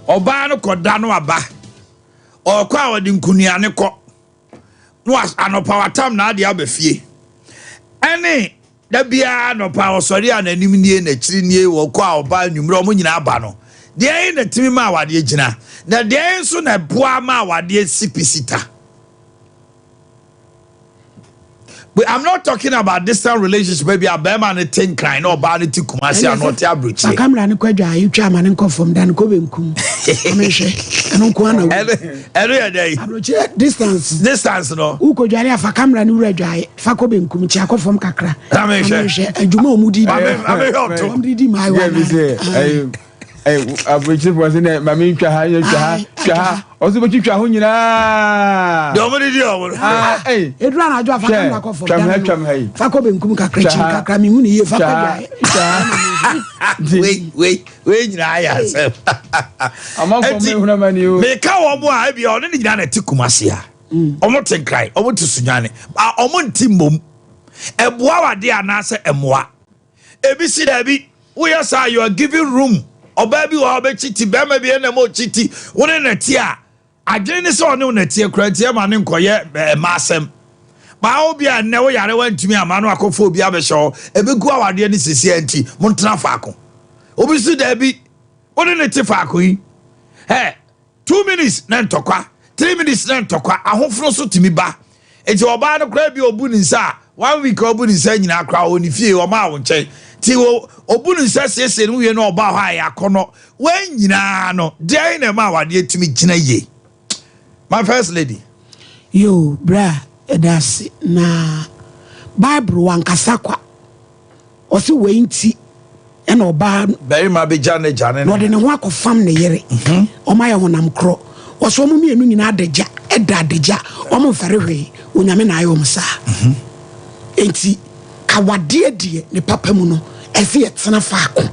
oba no koda no aba okwa wodi nkunia ne ko no anopa watam na ade abafie ene da bia anopa osori ananim nie na chiri nie wo kwa oba nwumre omo nyina aba no de yin na timi ma awade gina na de yin so na boa ma awade sipisita. But I'm not talking about distant relationship. Maybe a bear man think crying or bad to Kumasi and not Abruchi. I come down and quite you chairman and come from Dan Covenkum. I don't want every day. Distance, no. Who could you have a camera and Rejai, Fakobinkum, Chaco from Kakra? And Jumo Moody. I'm reading my way. Abruchi was in it, Mammy Chaha. Also, but you Chahunina. Hey, it ran out of a from Fakobin Kumka, Kramuni, wait, among you. Make our boy, I be on any done at Tikumasia. Almost and cry, over to Sunyani. Almost Timbum. A boa dear Nasa and moi. ABC Debbie, we are you are giving room. O baby o be chiti be ma be na mo chiti woni na tia agene so ne na tia krantia ma ne nkoye masem ba obi a ne wo yare wantumi ama no akofo obi abehyo e be gu awade ne sisi anti mo ntena faako obi su da bi woni na ti faako yi 2 minutes na ntokwa 3 minutes na ntokwa ahofro so timi ba enti oba no kra bi obu ni nsa 1 week obu ni nsa nyina kra oni fie o ma wo nchen ti obunu nsase no ye no oba ha ya kono wan nyina no dey na ma wade etimi gina ye. My first lady yo bra edasi na Bible wankasa kwa osi we nti e na oba beri ma be jane no de ne ho akofam ne yere o ma ye honam kro oso mu mienu nyina adagya edadagya o mo fere hwe onyame na ayo msa enti kawade die ne papa mu no efi etena faako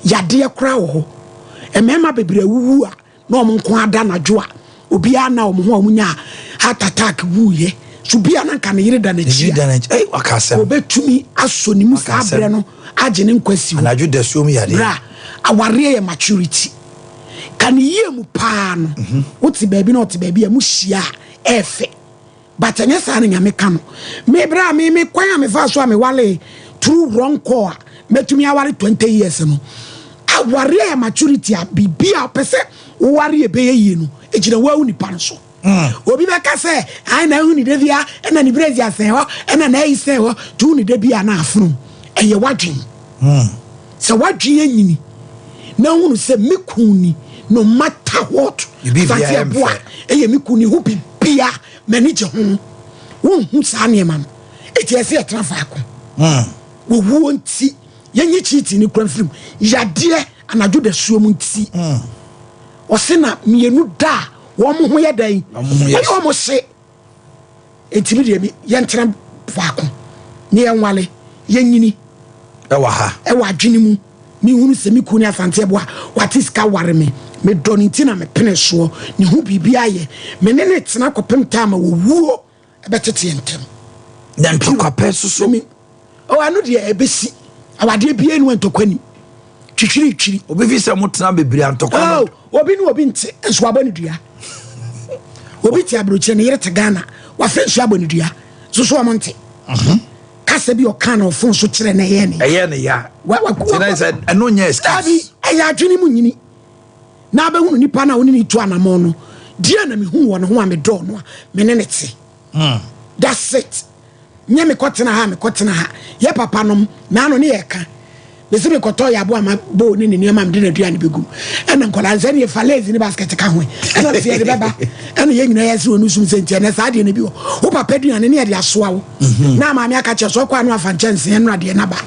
yade kra wo emema bebre wuwu a na om nko ada na dwo a obi a na om ho omunya heart attack wuye subia na kan yire da na chi wakasa obetumi asoni mu sa abre no age ne nkwasi wo anaju da suom yade bra aware ye maturity kan yie mu pa no uti baabi na uti baabi a mu hia efe but anya sa na nyame ka no me bra me kwan a me fa so a me wale true wrong call metumi aware 20 years no aware maturity a bibia pese ware e be ye no ejina wa uni pan so obi be ka se ai na uni de bia na ni brazia se ho na na ise ho tu uni de bia na afunu eye wadwen se wadwen anyini na hunu se mekuni no matter what bibia boa eye mekuni hu bibia manage ho hu sa ne man etiese e trafaako wo wo nti yenyi chiti ni kwan film yade anadwo da suo mu nti o se na mienu da wo mo ho yedan wo mo se entimi de mi yentra faako ne yenwale yenyini ewa ha ewa adwene mu mi hunu se mi kuni asante boa watiska ware me doni nti na me pene so ne hu bibia ye me ne ne tena kopem tama wo wuo ebetete entem dan tokwa peso so mi o anu de ebesi awade bia enu antokwani twitwiri obi fi se mutena bebre antokwa no obi no obi nte enso abani dua obi ti abroche ne yere te Ghana wa fe enso abani dua so amonte kasa bi o kana ofon so kire na ye ne ya wa said eno nya excuse aya adwene mu nyini na ba hunu nipa na woni ni to anamo no dia na me hu wo no ho a me do no me ne te that's it nye me kotena ha ye papa nom na no ne ye ka be se me koto ya bo ama bo ni ni ma mde na duane begum ena nkola nse ne fa lazy ni basket ka ho ena se ye beba ena ye nyina ye se onu sum se ntia na sa de na bi wo papa duane ne ye de asoa wo na ma me aka che so kwa no afa chance ye no ade na ba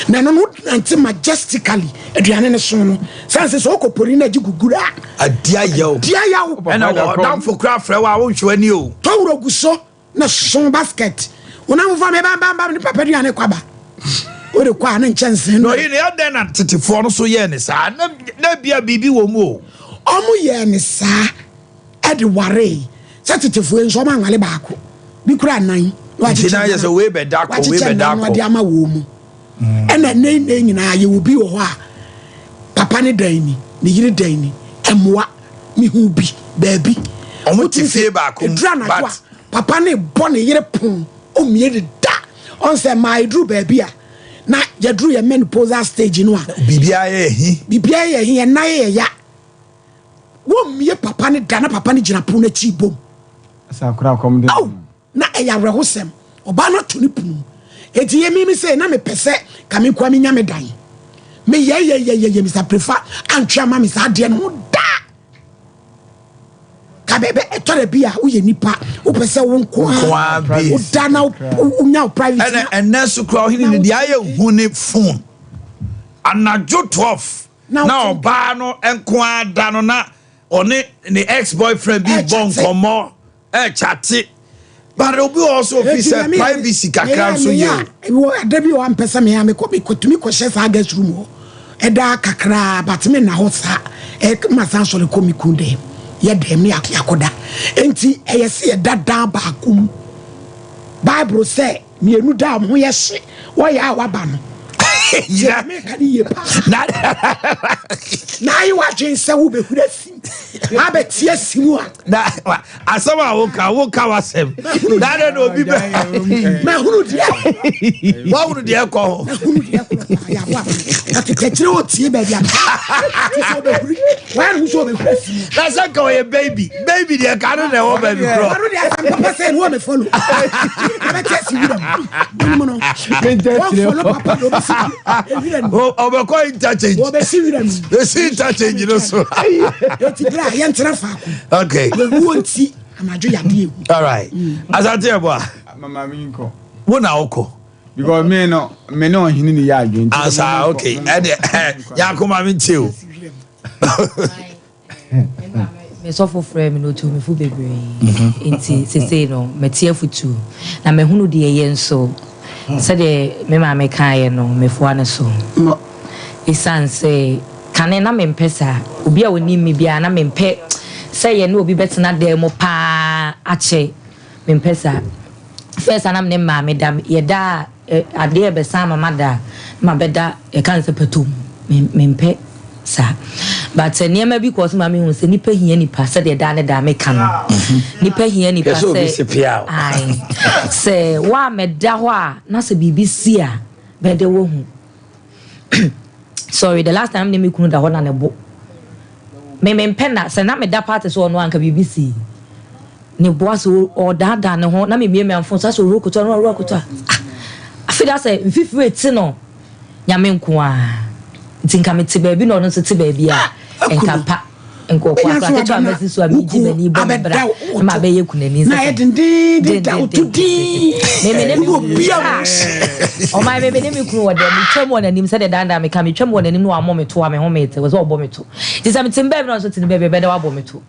na no anti majestically aduane ne so no sanse so okopori na gigugura adia yaw ena wo dan for craft fra wa wo hwani o towro guso na son basket una mfa me bam ni papa duane kwaba o de kwa na chance no ye ya den na tetifo no so ye ne sa na bia bibi wo mu o omu ye ne sa e de ware sa tetifo enso ma nwale baako bi kura nan wa chi na ye so we be da ko wa de ama wo mu ena ne nyina ye obi wo ho a papa ne dan ni ne yire dan ni emwa mi hu bi baby omo ti fie ba ko but papa ne born yere pon o mie de da on say my drew baby a na ya drew your menopausal stage no a bibia ye na ye ya wo mie papa ne da na papa ne gina pon na chi bom sakura kom de na eya rehosem oba no to ni pun eti ye mi say na me pese ka me kwa me nya me dan me ye Mr. Prefer antwa ma me sa de no da ka bebe etore bia wo ye nipa wo pese wo nko wo da na wo nya private and nesu kra hini ni dia ye hu ni phone anajo 12 na oba no enko ada no na one ni ex boyfriend bi bon komo chati but obi also officer privacy kakra so ye wo da bi one person me am ko tumi ko share sa guest room eda kakra but me na ho sa masan so le ko mi kunde ye dem ni akoda enti eyese ye dada ba akum Bible say me enu da mo ye hye wo ya waba no yeah me ka ni ye pa na yi wa dwen se wo be hura sim ha be tie sim a na asama wo ka wasem na de no bi be me huru dia wa huru dia ko ya wa ati kechire o tie ba dia so be huru wa hu so be hura sim na say ko ye baby dia ka no na wo baby bro wa ru dia am papa say wo me follow aba chesi wi dem mo no follow papa do be si Obeko interchange. Interchange no so. Okay. All right. Asante ebo. Mama mi nko. Wo na oko. Because me no hini ni ya adwen. Asa okay. Ya kuma mi tio. Me so for frame no to me fu bebre. Enti se no me tie futu. Na me hunu de ye nso. Said me mama kai no me fo ne so isan say kane na me mpesa obi a woni mi bia na me mpe say ye no obi betena dem pa ache me mpesa first anam ne mama dam ye da ade be sa mama da ma beda e kan se patum me mpe sa but niema bi cause mama hu se nipa hia nipa se de da ne da me kan nipa hia nipa se ai se wa me da ho a na se BBC a be de wo hu sorry the last time me kunu da ho na ne bo me mpe na se na me da part so no anka BBC ne bo aso o da ne ho na me me amfo so so rokoto afida se mfifi eti no nyame nko a tinka me tiba bi no no se tiba bi a enkapa enko kwa kwa to amesi so abi jimani bo bra ma be ye kunani na edinde da otudi me ne bi o ma be ne mi kunu wode mi twam wona nim se de danda me ka mi twam wona nim no amo me to ame ho me te we so obo me to disa me timba bi no so tin be be da wabo me to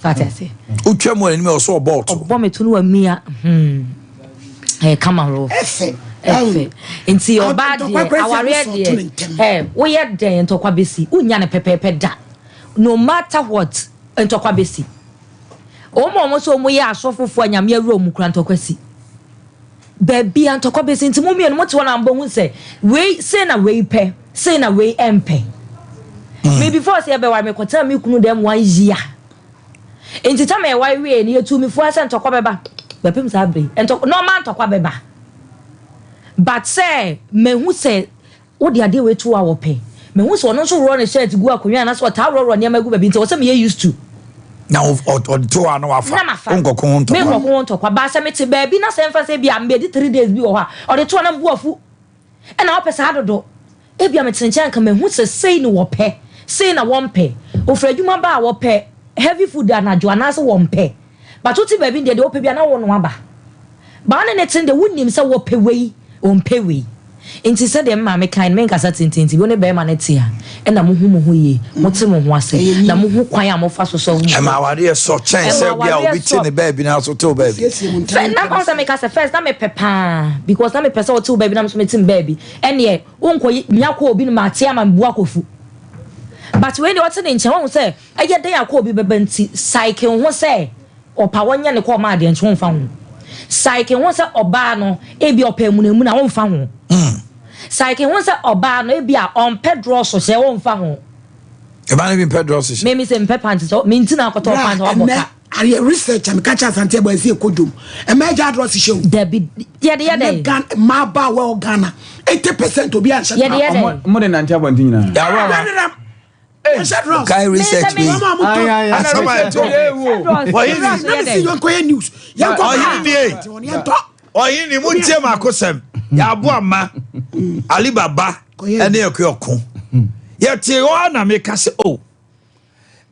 fati ase o twam wona nim o so obo to obo me to no amia kamaro efe nti oba de aware de wo ye den ntokwa besi unya ne pepepe da no matter what ntokwa besi omo so mo ye asofofo anyame awura mu kura ntokwa si baby ntokwa besi nti mo mie no mo te wona ambo hu se we say na we pe say na we empe me before say be wa me kwata me kunu dem 1 year nti ta me wa we ni etu mi fu asa ntokwa beba bepem sa bre no man ntokwa beba but say me hu say wo de ade we to a wo pe me hu so no so ro ne shirt gu akonwa na so ta ro ne magu baby nti wo say me used to na o to a no afa nkokon to me nkokon to kwa ba say me te baby na say mfa say bia me di 3 days bi wo ha o de to na bu afu e na wo pe sa dodo e bia me tenchen kan me hu say ni wo pe say na wo mpe o fra adwuma ba wo pe heavy food anajo na say wo mpe but wo ti baby de wo pe bia na wo no aba ba na ne tin de wunnim say wo pe wei ompewi inti said dem ma me kind men kasa tintinti bi ne be ma netia e na mo hu ye mo te mo ho ase na mo hu kwan a mo fa so hu e ma ware so chance bia obi ti ne baby na so to baby na ko sa me kasa first na me pepa because na me pesa o to baby na so me tim baby ene wonko nya ko obi no ma tia ma mbu akofu but when they what ne nche won say e ye den akọ obi bebanti cycle ho say opa wonya ne ko ma de nche won fa ho Saike won se oba no e bi opamunemu na won fa ho. Saike won se oba no e bi a on pedro so se won fa ho. Eba ne bi dress. Me say me pants so me ntina akoto pants o boka. Are research am catch asante bo esi ekodum. E meja dress show. There be ye ma ba we Ghana 80% obi an share. More than anti abontin na. Ya wa. Kai research me. News. Oyini mu tie makosem. Ya abo ama. Alibaba ene ekoko. Ye tie o na make say oh.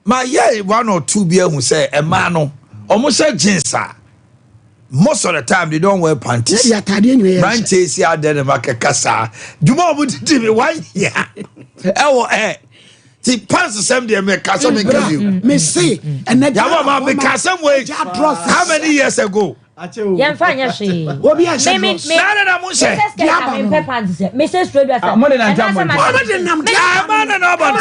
My yeah, 1 or 2 beer who say a man almost a jeans. Most of the time they don't wear panties. Panties are there like a casa. You more would do me 1 year. Oh, see, pants the same day, make casa make you. Me see, and then Yamma make some way. How many years ago? Yan fanya she. What be a shame? Me Mrs. Trader. More than anti abontin. Man and about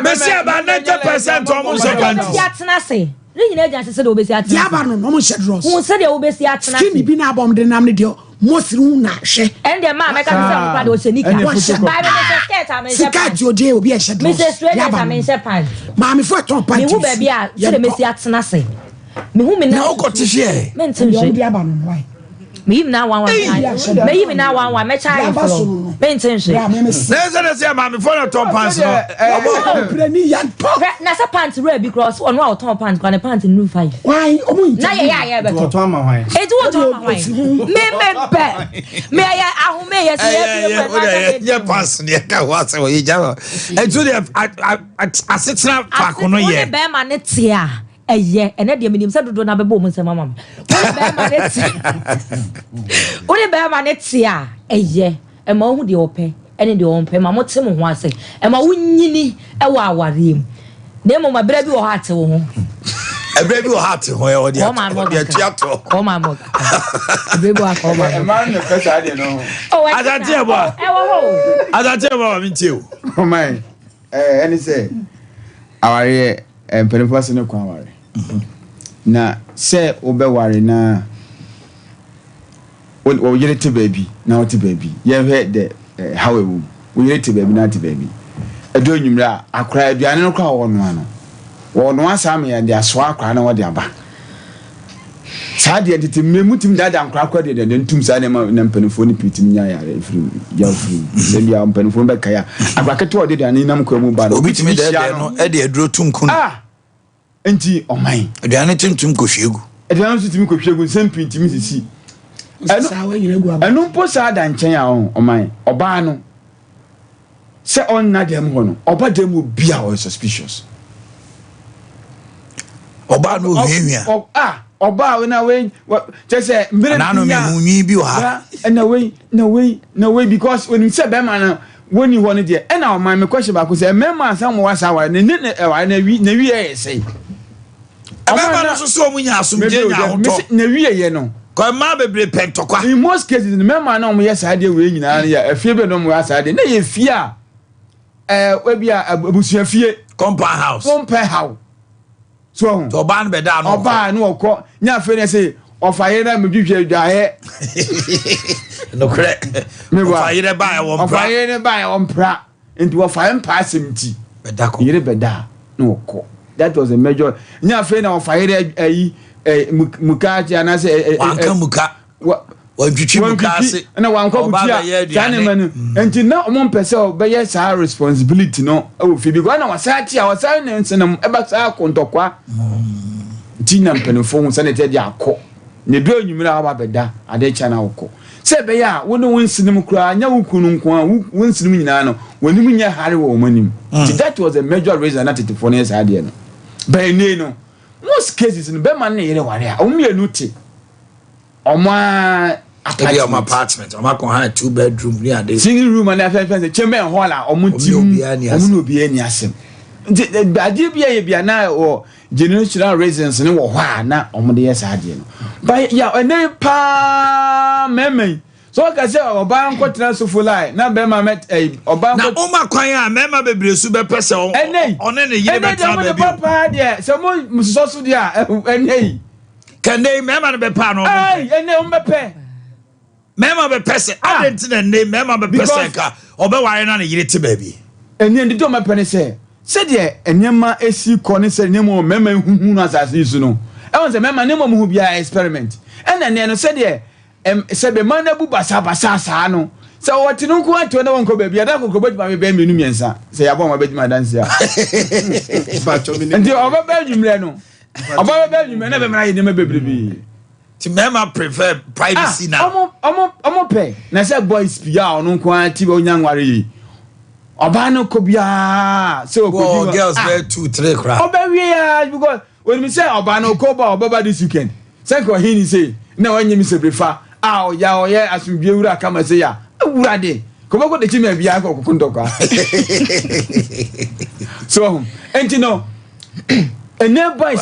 Messi about 90% almost a panties. You know, just said obesi at Diabano, no shed ross. Who said the obesi at Skinny be now bomb the name of your most room na she. And the man, I can't say, was a nickel. Sikat your day will be a shed ross. Mrs. Trader, I mean, Shepan. Mammy for top party. You baby, I said a Messi at Nasi. Me who me now got to share. Mention Diabano, why? Me now one, maybe now one, my child. Mention she. There's a mammy for a top pants. Nasa pants red because on our top pants, got a pants in new fight. Why? Yeah, but it was on my way. May I yeah, pass near Kawas or Yajava. And to the I sit snap back on a year. Bear man, it's here. A year, and at the minimum said to do not be boom, say, Mamma. Only bear man, it's here. A year, a more the open, and in the own pay, Mamma Tim was say, and my winny, a wow, him. Name of my baby or heart to a baby or heart to where the chapter. Oh, my mother. Baby, I man, the first I don't know. Oh, I don't tell me too. Oh, my. And he say, our penny no quamary. Na say obe worry na o yere te baby na o te baby ye heard the how we yere te baby na te baby edo nwumra akra aduane no kwa wono ano wono asame ya de aso akra na wo de aba sa de tete memutim dada akra akra de ntum sa na mpanifo ni pitim nya ya efiri ya firi se bia mpanifo be kaya akra keto de de nam kwa mu ba no obi timi de no e de aduro tum kun enti oman aduane tuntum kohwegu aduane tuntum kohwegu sempi ntimi sisi enu po sa da nchen ya oman oba no se on na dem ho no oba dem bia o suspicious oba no hwehwia oba we na we just say mbere na no me hunwi bi o ha na we because when you say be man when you want it and now my question back say memma ansam was our na wi e say Ababa no so munya asumje nya hoto na wiye ye no ko ma bebre pentokwa in most cases the member na mo yes ade we nyina ya afie be no mo yes ade na ye fie a we bia abusua fie compound house so ban be da no oba no okọ nya fe na say ofaye na medwhwe dwahe no kre ofaye na ba e wo mpra ofaye na ba e wo mpra enti ofaye mpa asemti beda ko yire beda no okọ. That was a major. Nya fe na ofaye mukaji anase wanka muka wantwitwi muka se na wanka butia tane manu enti na omo pese obeye sa responsibility no ofi bi gwana wasati a wasai na nsenam eba sa kontokwa tina mpanifo hu sanete dia akọ ne do nyumira aba beda ade cha na okọ se be ya wo no wonsinim kura nya wukunu nko a wonsinim nyina no wonim nya hare wo omanim. That was a major reason that it for near ade no by no most cases in Beman near ware only a nuti apartment oma kon ha 2 bedroom near the single room and a chamber hall omunti omunu obi ani asem ade bia bia na o generational reasons ne wo hwa na omde yes ade no by ya ene pa meme so ka say oba nkotra so fulai na be ma met oba na o ma kwan a mema bebre su be pese on ne yire betra ba bi papa de so mo muso so de a ene kande mema ne be pa no ene o me pe mema be pese adent na ne mema be pese ka obe ware na ne yire te ba bi ene ndi do me pe ne say said ye enyema esi kone said nemo mema hu na asase su no e won say mema nemo mu bia experiment and then no said ye said be man abu basa saa no so what no ko ato na won ko ba bia da ko bejuma be menu miensa say ya bon ma bejuma dance ya ndi oba ba nwumre no oba ba nwumre na be mra ye nema bebrebe ti mema prefer privacy now omo pay na say boys bia ono ko ati be onyanware yi oba no ko bia so ko girls wear 2-3 crap oba we because when me say oba no ko ba this weekend say ko he ni say na wanye mi se prefer ya oye asubie wura kama say ya wura de ko ba ko de chi me bia ko kundokwa so enti no and then boys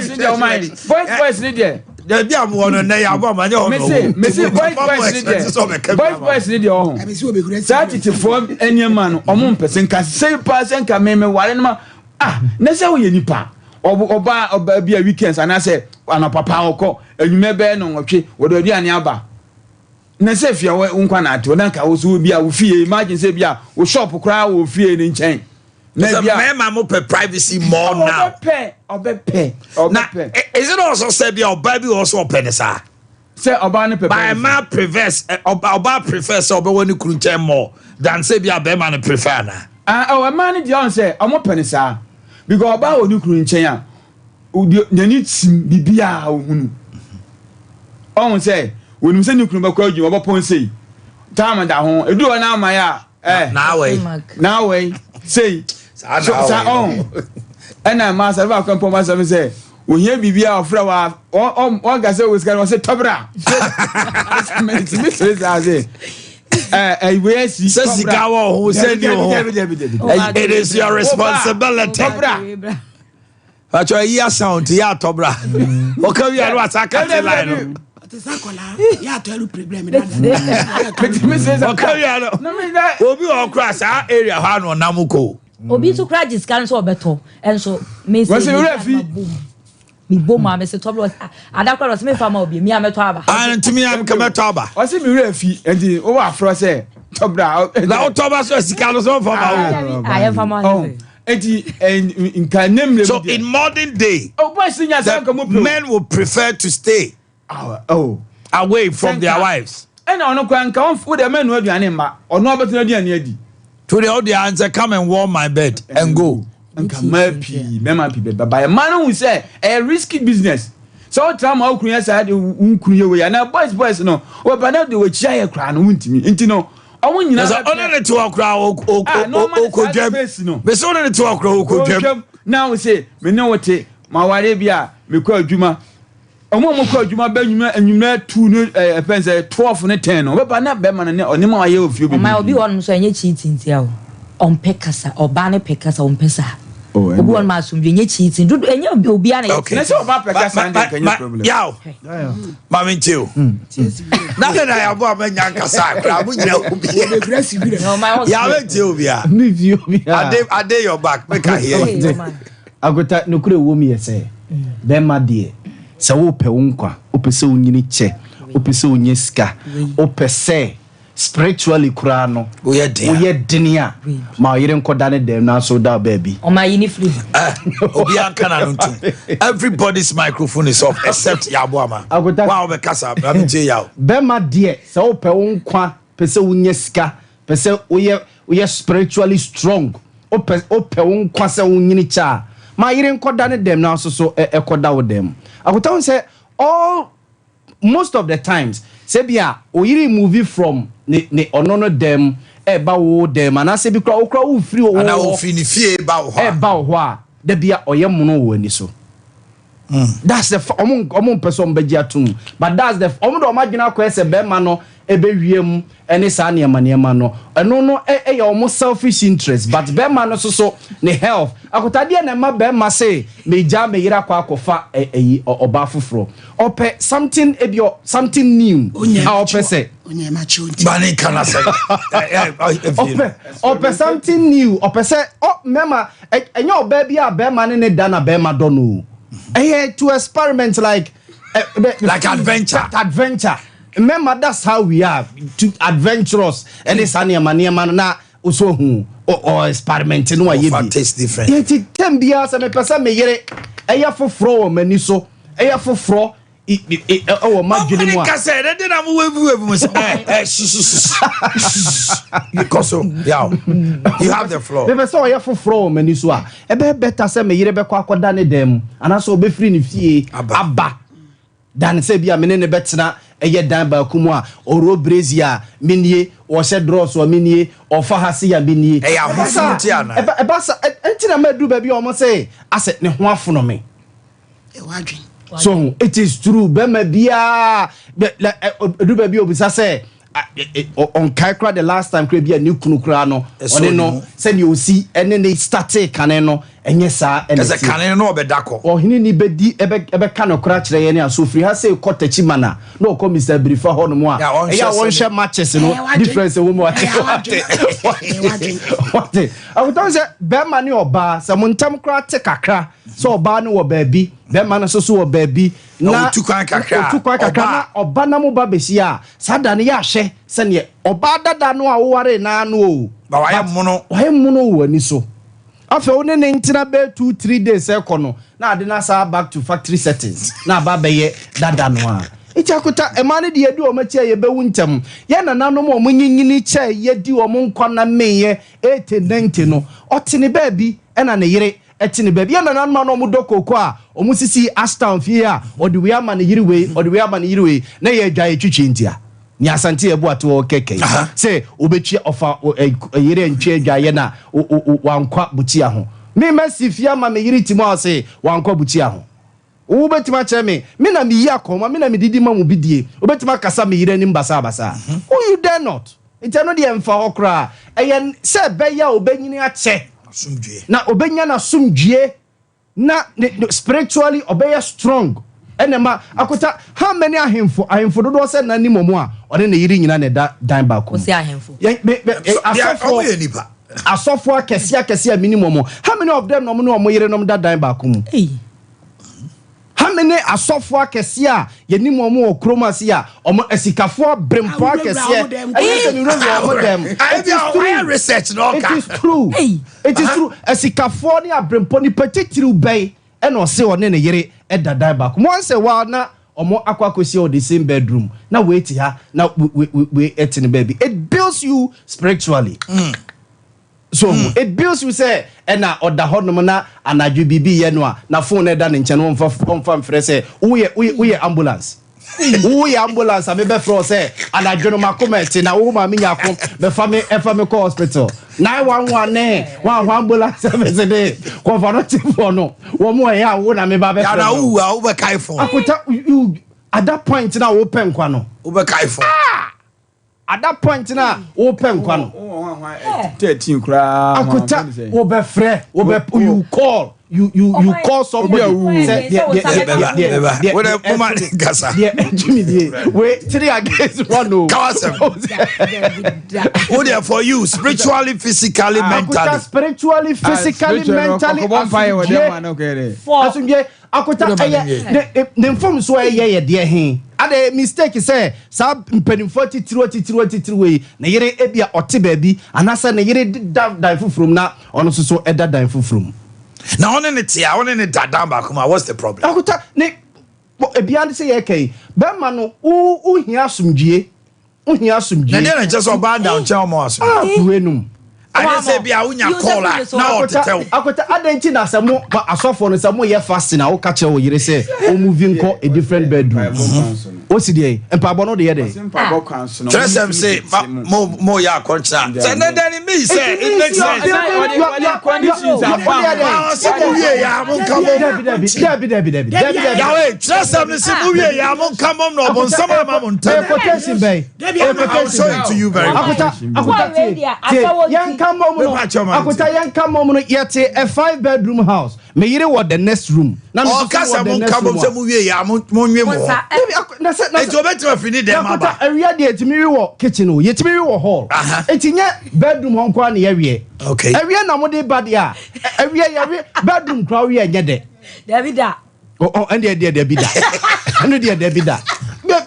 need your mind boys need there there be am won na ya bo ma nye me say boys need there boys need your home that it form any man omo person can say person can me ware no na say wo ye nipa oba bi a weekends and say ana papa okọ enwume be no nwotwe wo do aduane aba na say fia wo nkwa na ate na ka wo so bi a wo fie imagine say bi a wo shop kra wo fie ni nchen na bia my privacy more now obepe now is it also say bia oba bi also open sa say oba no prefer by man prefers oba prefers oba woni kru nchen more than say bia be man prefer na a man dey on say omo pen sa because oba woni kru nchen a nyani tim bibia ohunu on say woni say ni kru ba kwa adwuma oba pon say time da ho edu na amaya now way say so on ena ma sa ba kan poma sa me say ohia bibia ofra wa on ga say we ska say tobra me say we see sika wo ho say ni ho it is your responsibility tobra actually ya sound ya tobra o ka wi anu ataka te line ya to elu problem me say okay no obi o cross our area ha no namuko obi to crack this can so beto enso me say mi boma me say toblo adakwa no me fama obi mi ameto aba ntimi am kameto aba o say mi refi enti o wa afro say tobra na o toba so sika no so fama I am fama enti in can name so in modern day boys men will prefer to stay away from their wives and ono kwa nka on fu de menu aduane ma ono obetuna aduane adi to the audience come and warm my bed and go nka mapi be baba man who say a risky business so tram how kunya say de unkuye we na boys no we ba na de we chia ye kra no untimi enti no owo nyina so ono ne to akra o dwam be so ono ne to akra o dwam now we say me no wote ma ware bia me kwa adwuma omo kwa adwuma ba nwuma 2 no pense 12 ne 10 no be na be man ne onima aye ofio be ma obi won so enye cheating tia o on pekasa oba ne pekasa on pesa obi won ma asumdwe enye cheating do enye obi ana na se oba pekasa ande kenye problem yaw ma mencheo na na ya bo amanya nkasa kra bu nyina obi ya mencheo bia me view bia ade your back make I hear you agota no kure wo mi yese be ma de se wo pe wonkwa wo pe se onyini che wo pe se onye ska wo pe se spiritually kura no wo ye denia ma yire nkoda ne dem na so da baby o ma yini free obi anka na no ntum everybody's microphone is off except yaboama wow be kasa am che yaw be ma de se wo pe wonkwa pe se onye ska pe se wo ye spiritually strong wo pe wonkwa se onyini cha ma yire nkoda ne dem na so ekoda wo dem agota won say all most of the times say bia o yiri movie from ne onono dem ba wo dem ana say bi kra wo free wo ana wo free ni fie ba wo a da bia oyemono wo ani so that's the omon person be giatum but that's the omo do madwena ko ese be ma no ebe wiem ene sa ne ma no eno no ye omo selfish interest but be ma no so ne health akotade na ma be ma say me ja me yira kwa akofa oba foforo ope something ebio something new ope say bani kana say ope something new ope say mema enye oba bia be ma ne da na be ma do no to experiment like adventure. Remember that's how we are, to adventurous. And it's any man na also who or experiment no aye bi taste different yet tem bia se me pesa me yere eya foforo o mani so eya foforo oh madwene mu ka say dey na mo wevu mo say because yeah you have the floor me pesa eya foforo o mani so a e be better se me yere be kwa akoda ne dem ana so be free ne fie aba dan se bia me ne betena eye dan ba kumu a oro brazia minie o se dross o minie o fa hase ya minie e ya hofuti ana e ba sa entina madu ba bi o mo say ase ne ho afono me e wadwen so it is true be ma bia do ba bi obisa say on kaikra the last time kra bia ni kunu kra no one no say ni osi ene ne start kane no enye sa ene se kane no obedako ohini ni bedi ebe ka no kra kire ye ne asofri ha say kotachi mana no ko Mr. Brifa ho no mo a ya won hwe matches no difference wo mo what I would say be ma ni oba se montam kra te kakra so oba no wo baabi be ma no so wo baabi na tukwan kakra na oba na mo ba besi a sada ne ya hwe se ne oba dada no a wo ware na no o ba waye muno wo ani so afa one ne ntina be 2-3 days ekono na ade na sa back to factory settings na ba be dada no a ichakuta emane de edu o ma che ye be wuntam ye na nanom o munyinyini che ye di o mun kwana meye 80-90 no otene ba bi ena ne yire etene ba bi ye na nanom no mu dokoko a o mu sisi astan fie a o de we ama ne yire we na ye dwa ye twitwi ntia ni asante ebu ato keke say obetwi ofa yire ntwe adwaye na wankwa butia ho me masifia ma me yire timo say wankwa butia ho wo betima che me na me yi akoma me na me didi ma mu bidie obetima kasa me yire nim basa who you dare not it no de emfa hokra eye se be ya obenyini ache asumdue na obenya na sumdue na spiritually obeya strong enema akota how many ahemfo dodo se na nimomo a one na yiri nyina ne dan ba ko se ahemfo asofo akese minimum how many of them no mo yire no da dan ba ko mu how many asofo akese a yenimomo okromasi a omo esikafo brempo akese it is true esikafo ni abrempo ni petitiru bay and o se one ne yire edada back one say wa na omo akwakosi o the same bedroom na wait here na we etin baby it builds you spiritually so it builds you say na oda hodnom na anadwo bibi ye no a na phone eda ne nche no mfa mfre say we ambulance we ambulance am be fro say anadwo no makometi na wo ma minya ko be fa me call hospital 911 ne wa ambulance me say dey conformative no wo mo ya wo na me ba be na wo be kai phone akota you at that point na wo pen kwa no wo be kai phone at that point na wo pen kwa no 13 kra akota wo be frɛ wo be you call you call somebody say what a woman gasa we 3 against 1 no what there for you spiritually physically mentally akota ne mfom so ye de he ade mistake say sa mpanimfo titiri we na yere ebia ote baabi anasa na yere dan fufrum na ono so eda dan fufrum na one ne tia one ne dada ba kuma what's the problem akota ne ebia de say ye kai be ma no u hia asumdue na dey na just oba down che omo aso wenum I say bia unya call na otetew akota adanti na samo asofo no samo ye fast na wo ka che wo yire say o moving ko a different bedroom o si dey empabo no dey dey empabo kanso no just say mo ya contra say na then me say it makes sense conditions are bad say mo wie ya mo come ya we just say mo wie ya mo come no bon sama ma mo ntam quotation bay I'm showing to you very akota akota yanka mom no yete a 5-bedroom house me yire what the next room na me kasa mo come say mo wie ya mo nwe mo na ejobetima fini dem aba area de etimi wo kitchen o yetimi wo hall etinye bedroom hon kwa na yawie okay area na mo de bad ya area yawie bedroom kwa we enye de Davida oh and there Davida anu there Davida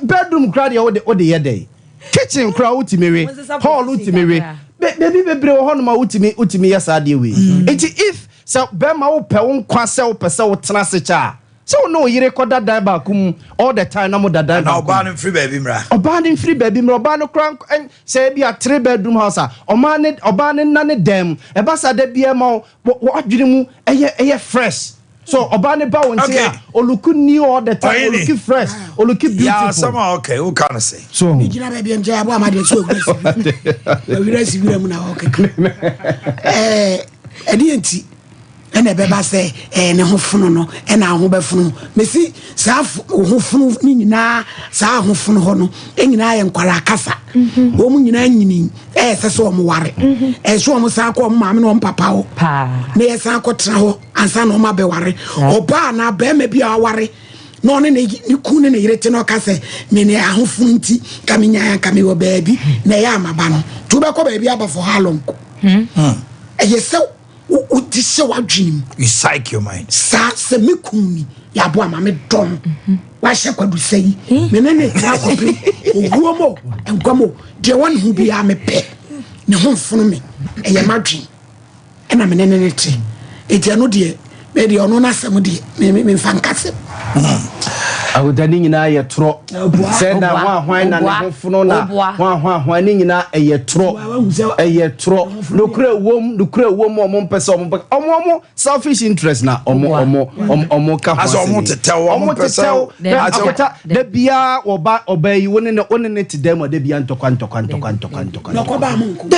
bedroom kwa de o de ye de kitchen kwa utimiwe hall utimiwe baby bebre ho no ma utimi yesa de we if so be ma wo pe wo kwa se wo pese wo tena se cha so no yire koda dan ba kum all the time na mo da dan na oba no free baby mra oba no kran say be a 3 bedroom house oba ne na ne dem e ba sa da bia ma wo adwene mu eye fresh so oba ne ba won say o look new all the time o look fresh o look beautiful yeah somehow okay who can say so ni jina baby mja abo amade so we resi we mu na okay enti ene beba se ne hofunu no ena ahobefunu mesi sa hofunu ni nyina sa hofunu ho no enyina ye nkwara akasa wo mu nyina nyini se so mo ware so mo sa ko mo maame no papa ho na ye sa ko tra ho ansa no ma be ware oba na ba ma bi aware no ne ku ne yirete no kase me ne ahofunu nti kaminya ya kame wo baabi na ya amaba no tu be ko baabi aba for how long so what is so a dream? You psych your mind. Sa se me kumi ya bo ama me dom. Wa she kwadu sei. Me ne tra kopi. Oguomo enkwamo. De won hu bia me pe. Ne ho mfono me. Eye ma dream. E na me ne ti. E je no de me de ono na asem de me mfa nkase. awudani nyina ye tro say na hwan na ne hofono na hwan ni nyina eye tro nokure wom omo mpese omo selfish interest na omo ka as omo tetew akota de bia oba yi woni ne tidem de bia ntokwa nokoba munku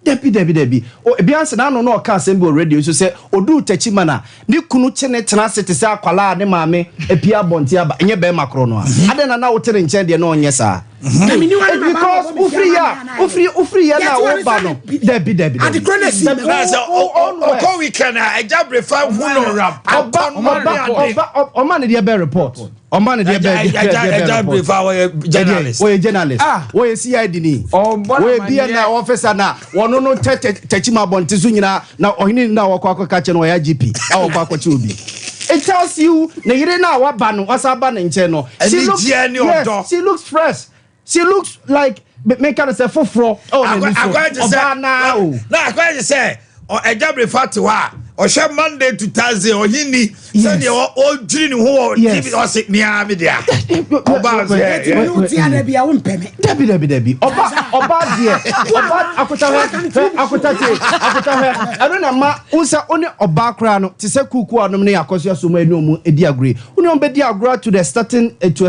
Debi. O ebianse na no ka asem radio so say odu tachi mana ni kunu chene tena sete say akwala ne maame epia bonte aba enye be makro no a ade na wo tere nche de na onye sa because ufri ya na wo ba no debi at chronic o we can ejabre fa huno rap oba ne de be report oba ne de be ejabre fa journalist we CID ni we bia na officer na wono no techima bonte so nyina na ohini na wo kwa ka che no ya GP a wo kwa che obi it tells you na yire na wa ba no wasa ba na nche no she looks fresh. She looks like make her say foforo. I'm going to say ejabre fatiwa o she Monday to Thursday o hini say o dream who give us near me there oba say you bia won peme debi oba there akota I don't know ma unsa oni oba kra no te say kuku anom ne yakoso so ma enu mu edi agree uni on be di agree to a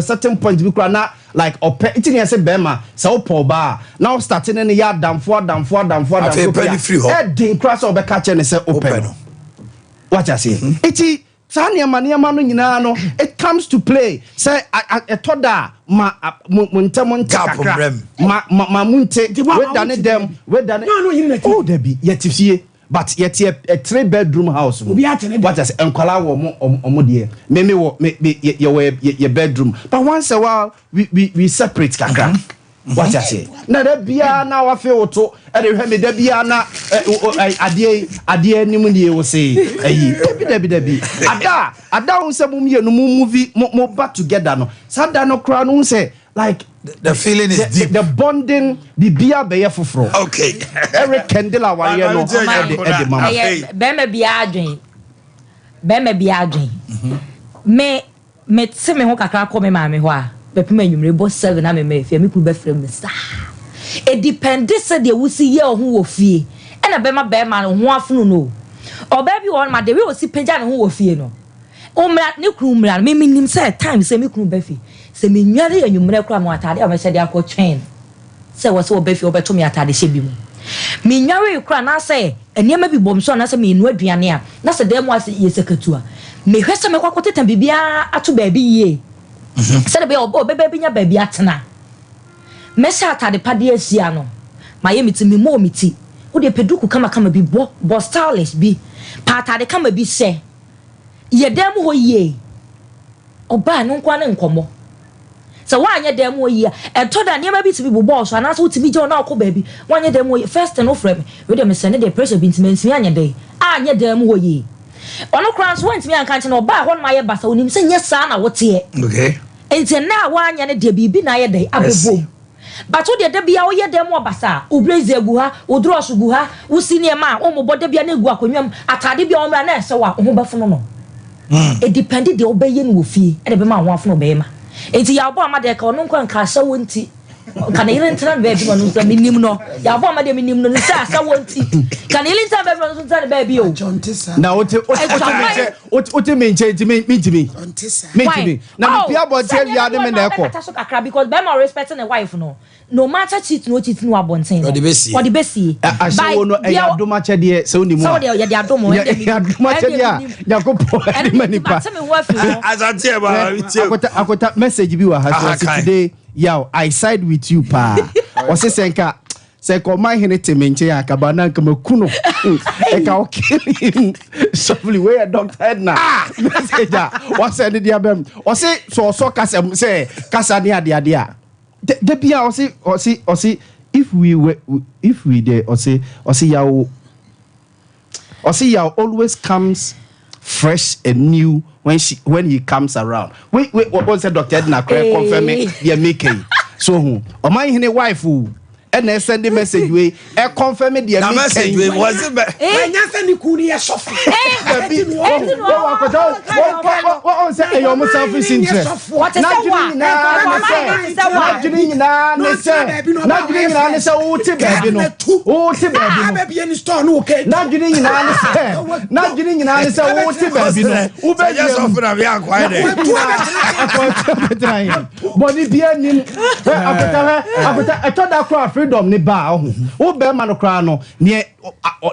certain point bi kra na like ope itini ese bema sa opo ba now starting in ya damfo e din kra so be ka che ne se open no what I say iti sania maniama no nyina no it comes to play say etoda ma munte kakra ma munte we dane oh debi yetifie but yet a 3 bedroom house what I say enkwala wo de me wo your bedroom but once a while we separate kakra what I say na da bia na wa fe woto e de hwe me da bia na ade nim ne wo say ayi debi ada won se mum ye no movie mo back together no sada no kra no say like the feeling is deep the bonding the bia be ye foforo okay Eric Kendall aware no e mama be me bia adwen me tse me ho kakra ko me maame ho a bepema nwumre bo 7 na me fie me ku be frem me sa e depend se de wusi ye ho wo fie e na be ma no ho afunu no oba bi won ma de we osi peja no ho wo fie no umra ne kru umra me nim say time se me kru be fie se me nware ya nwumre kra mo atade o me se de akọ twen se wo se wo be fie obeto me atade hye bi mu me nware kra na say eniema bi bom so na se me nu aduane a na se dem wa se ye sekatu a me hwese me kwakote tan bibia ato ba bi ye se de be obebe bi nya ba bi atena me se atade pade asia no ma ye miti me mo miti wo de peduku kama bi bo stylish bi pa atade kama bi se ye dem ho ye oba no nkwa ne nkomo se wa anya dem ho ye etoda niam bi tibi bo so anaso tibi je na akọ ba bi wa anya dem ho ye first no frame we de me se ne de pressure bi ntimi anya dey anya dem ho ye ono kran so ntimi anka nche na oba ho na ye basa onim se nye sa na wote okay enti na wa anya ne de bibi na ye dey abebo but wo de bia wo ye dem obasa o blaze egu ha o dross gu ha wo senior ma o mo bode bia na egu akonwam atade bia o mra na ese wa ho befono no it depended the obey no fie e de be ma ho afono be ma enti ya bo amade ka ono nkwa nka sha wonti kan ile ntan be bi no so minim no ya bo amade minim no sha sha wonti kan ile ntan be no so ntan be bi o na ote menche mitimi na bia bote ya de me na ekọ because be ma respecting a wife no matter cheat no abonten what the besi asha wo no e ya doma chede se oni mu so de ya de adom ya doma chede ya yakopo manipa azanti e ba akota message bi wa ha so today Yaw, I side with you, pa. Ose senka Omanhene temenche akabana kamakuno. Eka kill him. Softly where a doctor Edna. Message. What's any diabem? Ose so kasa say kasa ni adia. De bia ose if we there ose Yaw always comes fresh and new when he comes around. Wait, what was the doctor Edna confirm me? Yeah, making. So Omanhene wife who and they send the message way e confirm the message way was it nyasa ni kuni ya sofa what say your selfish interest what is that na jini na say uti baby baby ni store no okay na jini na say uti baby no ube just off na be akwa there body bia nim akota etoda kwa freedom ni ba wo be ma no kra no ne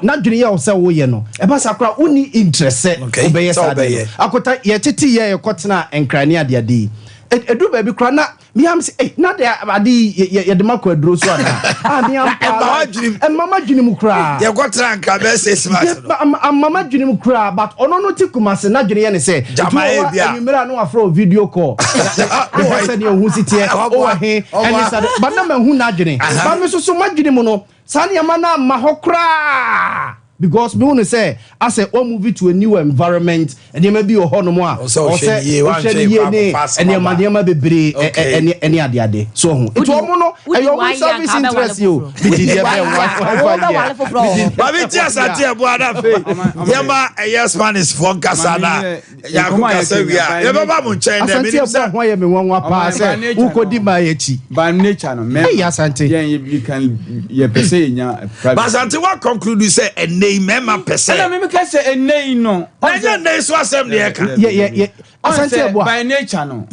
na dwene ye wo se wo ye no e ba sa kra uni interest wo be ye sa de akota ye titi ye kotena enkrane ade edu ba bi kra na mi am say na de ade ye de makwa duro so ana mi am pa mama dwene mu kra ye kotena nka be say smart mama dwene mu kra but ono no ti kumase na dwene ye ne say jamae bia emira no afro video call o say ne hu sitie o he eni sa but na ma hu na dwene ba me so ma dwene mu no sa ne ma na ma hokra because me want say I say o move to a new environment and you may be ho no mo a o say and you ma bebre any ade so ho it o mo no e your service interest you be dey ba bi ti asante e bo ada fe ye ma e Spanish for kasa na ya ko kasa wi a ye ba mo nchen dem ni say ho ye me wanwa pa say u ko di ma yechi by nature no me asante you can ye pese nya ba asante what conclude say mema pese na me ka say enei no na nei so asem de eka asante abo by nature no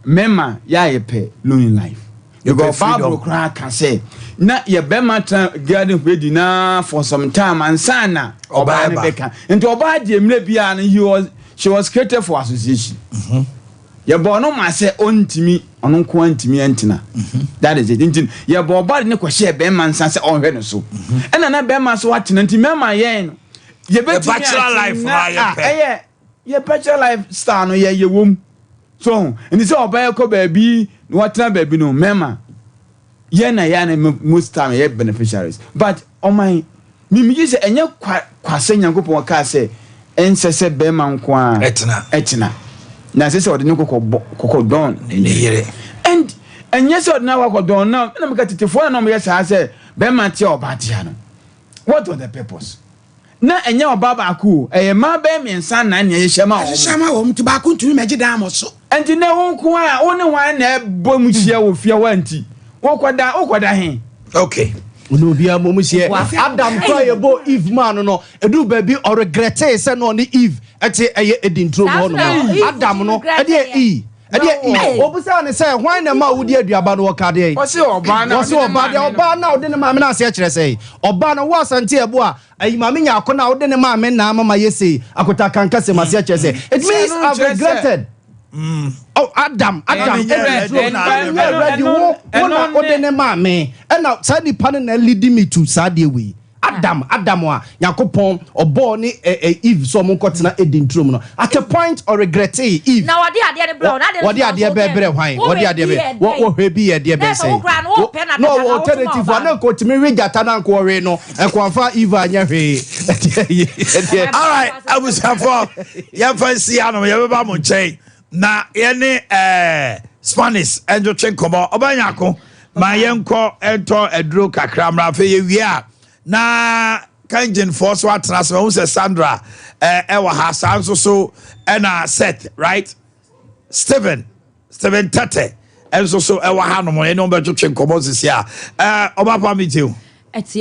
mema ya ye pe lonely life you go Bible cry can say na ye be matter garden ready na for some time and sana oba ne beka into oba de emre bia no she was created for association ye bo no ma say ontimi ono nko antimi antina that is it intin ye bo ba ne ko share be man san say on hwe no so na be man so atena nti mema ye no ye be bachelor life na ye ye bachelor life star no ye wom so and say oba ko baabi no atena baabi no mema ye na most time ye beneficiaries but on my me say enye kwase nyankopon ka say ensese be man ko a etena na say odi kokko don yere and yes or na kokko don na me ka titifo na me yes say be man tie oba tie no what was the purpose na enye oba ba ku ma be mensa na ne ye hyema wo mti ba ku ntumi meje dan mo so enti na won ku a won wan na bom hia wo fia wanti wo kwada he okay no bia mo hia Adam cry bo Eve man no edu baby or regret say no ni Eve ete eye edintro mo no Adam no ede obusa ne say hwan na ma wudi aduaba no wakade o se oba na ode ne ma me na ase kire say oba na wo asante ebo a ayi ma me nya akona ode ne ma me na mama yesi akota kanka se ma ase kire say it means I've regretted oh Adam ready wo ode ne ma me na say ni pan na lead me to sad way Adam a yakopon obo ni Eve so mo kotena edintrom no at a point or regret Eve na wode ade de blow na de wode ade bebre hwan wode ade be wo hwebi ye de be say no alternative na ko timi regata na ko we no enkwamfa Eve anya hwe all right I was for ya fancy ano ya be ba mo nchen na ye ne Spanish enjo chen komo obanyako ma yenko ento edro kakra mra fe ye wi a na kanjin force wa transfer who say Sandra ewa ha sanso so na Seth right Steven Tete enso so ewa ha no mo ye no be twetwe nkomo sisi a oba pa mi teu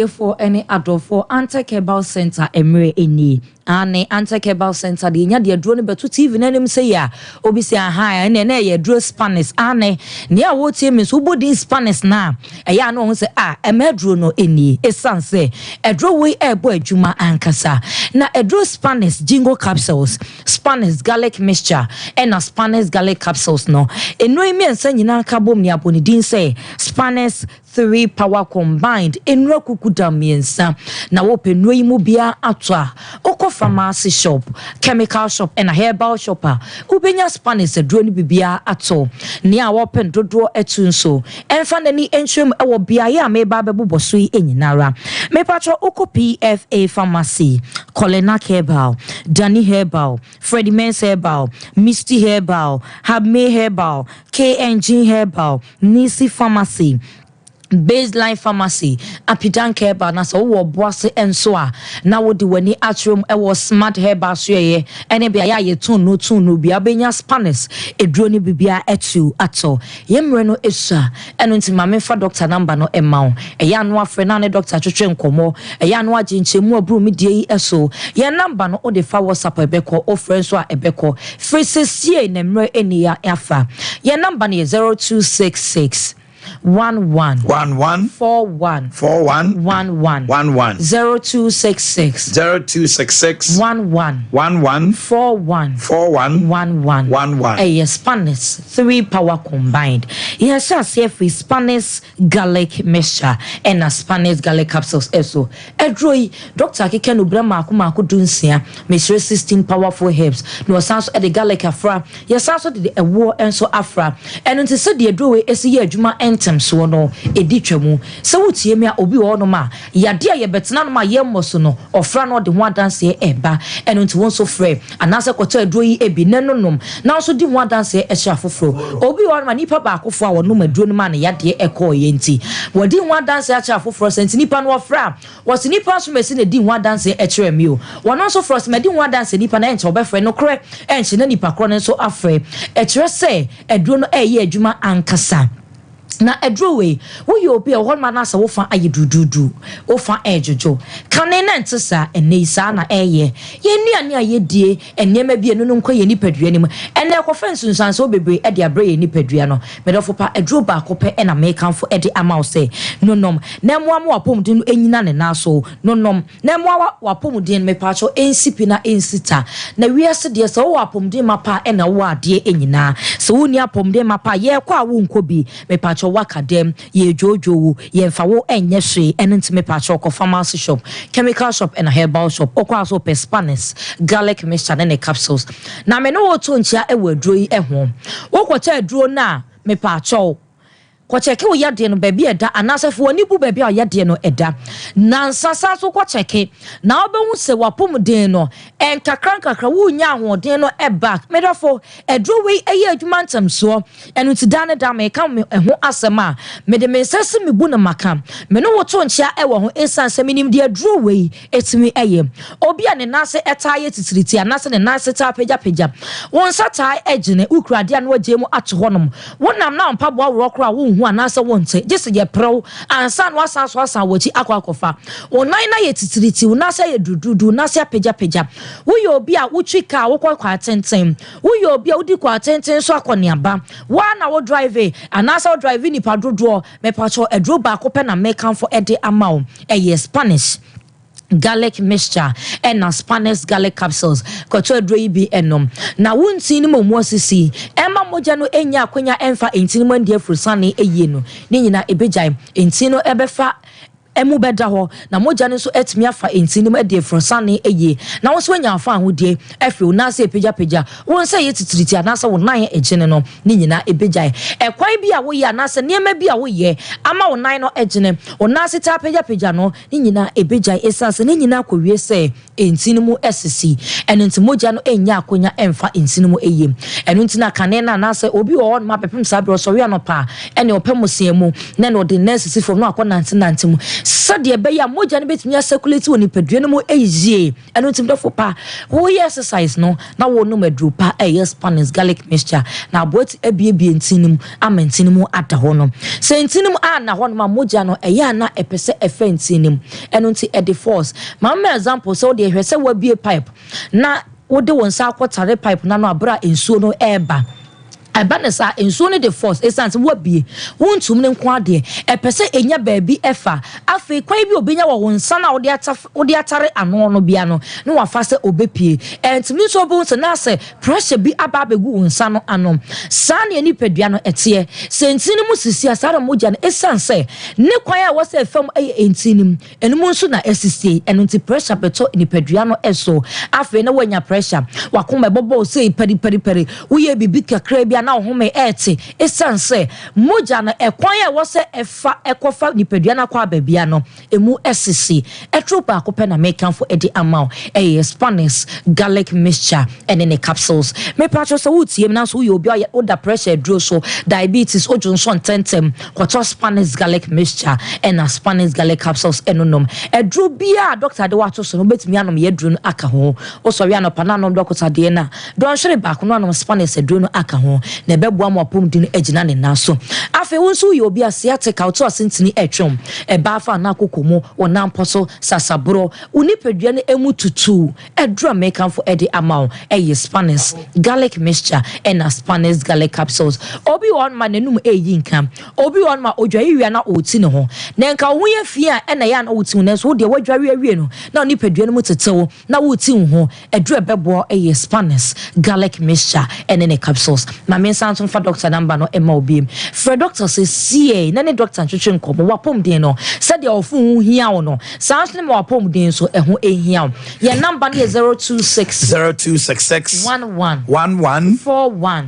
for any adolfo anti-cable center emre eni ane anti-cable center de nya de duro no beto tv nanim say ya obi say aha na ye duro Spanish ane ne a wo tie me so body Spanish na eya no ho say emeduro no eni esan say eduro we ebo adwuma ankasa na eduro Spanish jingo capsules Spanish garlic mixture and Spanish garlic capsules no eno emi ensa nyina ka bom ne aboni din say Spanish 3 power combined enura kukuda miensa na wo penua yi mu bia atwa oko pharmacy shop chemical shop and a herbal shopper ubenya Spanish aduro ni bibia ato ne a wo pen dodo etunso enfa nani enhwem ewo bia ya meba bebo so yi enyinara me patro oko PFA pharmacy Colena herbal Danny herbal Freddie Men's herbal Misty herbal Habme herbal KNG herbal Nisi pharmacy Baseline pharmacy Apidan Keba na so wo boase enso a na wo de wani atrum e wo smart herbal so ye ene bia ya ye tun no bia benya Spanish eduro ni bibia etu ato yemre no esa eno nti mame fa doctor number no emawo e ya no afre na ne doctor twetwe nkomo e ya no aginchemu abru mi die eso ye number no o de fa WhatsApp ebeko o friend so a ebeko free sesie na mre eni ya afa ye number no 0266 11 41 0266 11 41 Spanish 3 power combined. Yes, free Spanish garlic mixture and a Spanish garlic capsules also. Edroy Dr. Kikenu Brahma Kumako Dunsia, Mr. 16 powerful herbs. No sounds at the garlic afra. Yes, also did a war and so afra. And until said the Edroy is a year Juma entem so no editwemu. So wotie me obi wo no ma. Yade ye betena no ma yemmo so no. Ofra no de ho dance eba. And until one so free. And as a quarter Edroy ebi nenonom. Now so di ho dance e afoforo. Obi wo no ma nipa ba akofo a wono maduro no ma na yade ekọ ye nti. Wodi ho dance a afoforo senti nipa no ofra. Was nipa so mesi na di ho dance e kire mi o. Wono so frost me di ho dance nipa na enche obefre no kre. Enche na nipa kro no so afre. E kire se eduro no eye adwuma ankasa. Na edrowe wo ye obi e hol ma na sa wo fa ayedududu wo fa ejojo kane na ntesa eneisa na eye ye nuane ayedie enema bia no nko ye nipadua nim ene ekofa nsunsan so bebre e de abre ye nipadua no medofo pa edro ba kope e na mekanfo e de ama wo se nonom na moa mo apomden enyina ne na so nonom na moa wapomden me pa cho ensipi na ensita na wiase de so wo apomden mapa e na wo ade enyina so wo ni apomden mapa ye kwa wo nko bi me pa wakadem ye jojo ye mfawo enye hwe enentime pacho ko pharmacy shop chemical shop and a herbal shop okwa so per Spanish garlic mixture and capsules na me no woto nchia e waduro yi ho wokwota aduro na me pacho kwa cheke wo yade no baby eda anasefo woni bu baby a yade no eda na nsasa so kwa cheke na obehu se wapomden no enkakra wo nya ahoden no e back medofo edro we eye adwuma ntamso enu ti dane da me ka ho asema me de mensase me bu na maka me no woto nchia e wo ho instance minim de edro we etimi eye obi a ne nase etaye titiriti anase ne nase ta pagya won sata egene ukrade an wagye mu ato honom wonam na mpabo wo kra wo hu anasa wonte jese ye pro ansa no asa wachi akwakofa onan na ye titiriti unasa ye dududu nasa pagya wo ye obi a wotwika wo kwa atenten wo ye obi a wodi kwa atenten so akoniaba wa na wo drive anasa wo drive ni padodo me pacho edro ba ko pe na mekanfo ede amawo eye Spanish garlic mixture and na Spanish garlic capsules kwato adro bi enom na wunti ni momu osisi ema moja no enya akwanya emfa enti ni mande afurusane eye no ni nyina ebejai enti no ebefa emu beda ho na mogya ne so etimi afa entinim ade frosane eye na wo so anya afa ahodie efre una se pagya won se ye titiriti anasa wo nan egene no ni nyina ebegyae ekwan bi a wo ye anasa niema bi a wo ye ama wo nan no egene ona se ta pagya no ni nyina ebegyae esanse ni nyina akowie se entinim esisi eno nti mogya no enya akonya emfa entinim eye eno nti na kane na anasa obi wo ma pepem sabro so we anopa ene opemosiemu na no de nurse from no akọ mu sade ebeya mogya ne betimi circulate woni padua no mu ezie eno nti mdofo pa wo ye exercise no na wo no madru pa Spanish garlic mixture na aboti ebiebie ntinim amentinim ada ho no se ntinim na ho no ma mogya no eya na epese efe ntinim eno nti e de force ma example so de hwese wa bie pipe na wo de won sa akwotare pipe na no abra ensuo no eba abanesa enso ne the force essence wo bie wontum ne nko ade epese enya baabi efa afi kwai bi obenya wo wonsa na ode atare ano no bia no ne wafa se obepie entimi so bo na se pressure bi aba begu wonsa no ano sa ne nipadua no ete sentini mu sisi asara mogya no essence ne kwai a wo se fam entinim enum nso na esisi eno nti pressure beto nipadua no eso afi na wanya pressure wakoma bobo se peri wo ye bibi kakra bia na home ete esanse mogya no ekwan e wo se efa ekofa nipadua na kwa babia no emu esisi etropa akope na mekanfo edi amount Spanish garlic mixture and in the capsules me patro so wutiem na so you obi oda pressure dro so diabetes ojonson tentem kwato Spanish garlic mixture and a Spanish garlic capsules enonom edro bia doctor de wato so no betimi anom ye dro no aka ho o so wi anopa na anom doctor de na don hwere ba ko no anom Spanish dro no aka ho na bebua mo apom din agina ne naso afi wonso ye obi asiatic auto asentini etwom eba afa na kokomo wona mposo sasabro unipadua ne emu tutu edro mekanfo edi amount Spanish garlic mixture and a Spanish garlic capsules obi won ma nenum eyi nkam obi won ma odwaye wi na oti ne ho na nka wo ye fie na ya na oti ne so de wadwawe awie no na unipadua ne mu tetewo na woti ho edro bebo Spanish garlic mixture and in a capsules na sanson fa doctor number no ema obiem for doctor say see na ne doctor ntwetwe nkomo wapom den no said the ofu hu hia wo no sanson me wapom den so eho ehia ye number no 0266 11 41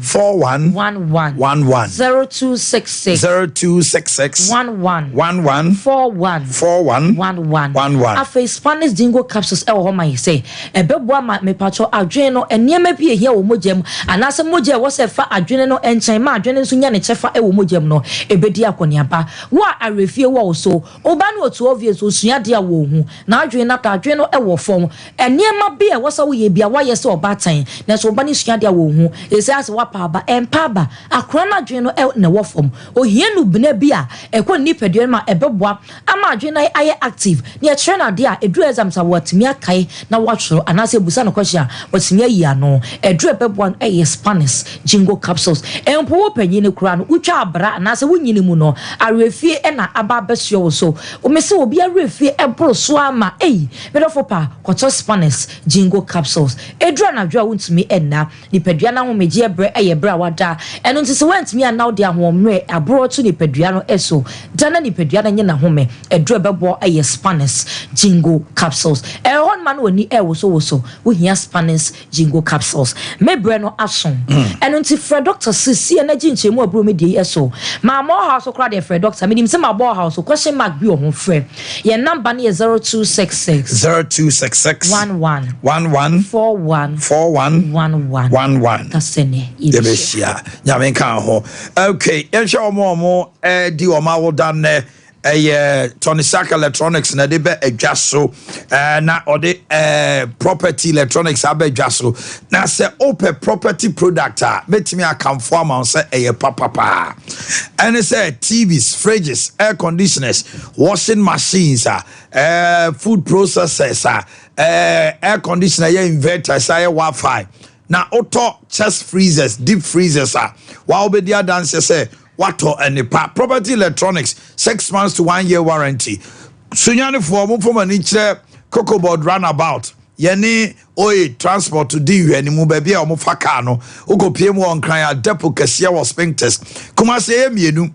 0266 11 41 afa Spanish dingo capsules e wo ma say ebeboa ma me pacho adwen no eniema bi ehia wo mogem anase mogye wo se fa adwene no enchen ma adwene nso nya ne chefa e wo mogyam no ebedi akoniaba wo arefie wo so oba no otu obvious osua de a wo hu na adwene na ta adwene no e wo fom eniema bi e wo sa wo ye bia wo ye se obatan na so oba ni sua de a wo hu ese ase wa pa ba empa ba akora na adwene no e na wo fom ohie nu bina bi a ekoni padua ma ebeboa ama adwene na aye active ne e trainer de a edu exam sa watimi akai na watro anase busa no kwahia watimi ayi ano edu ebeboa Spanish jingo capsules empo panyi ne kura no utwa abra na se wunyini mu no arefie na aba besio so o mese obi arefie ebro so ama bedofo pa kwato Spanish jingo capsules edra na dwa wuntumi enna nipadua na homeje ebre bra wada eno ntse wantumi anaw de ahomre abro to nipadua no eso dana nipadua na nye na home edra bebo Spanish jingo capsules hon man woni wo so wo hia Spanish jingo capsules mebre no ason eno nti Fred doctor sisi energy nchemu abro me dey eso ma mo house kra dey Fred doctor me dim se ma bo house question mark bi o ho frɛ ye number ne 0266 11 41 kasene yebeshia nyame kan ho okay ehwe omo di o ma wodan Tony Sack Electronics na de be adwaso na ode property electronics abadwaso na se open property product betimi akamfo am say papa and say TVs, fridges, air conditioners, washing machines, food processors, air conditioner, inverters, Wi-Fi. Na auto chest freezers, deep freezers wa obedia dance say wato enipa property electronics 6 months to 1 year warranty sunyane for mo from ani kire cocoa board runabout yeni oil transport to di weni mu ba bia o mo fa car no okopie mu on kran ya depo kase wa spinkters kuma se emienu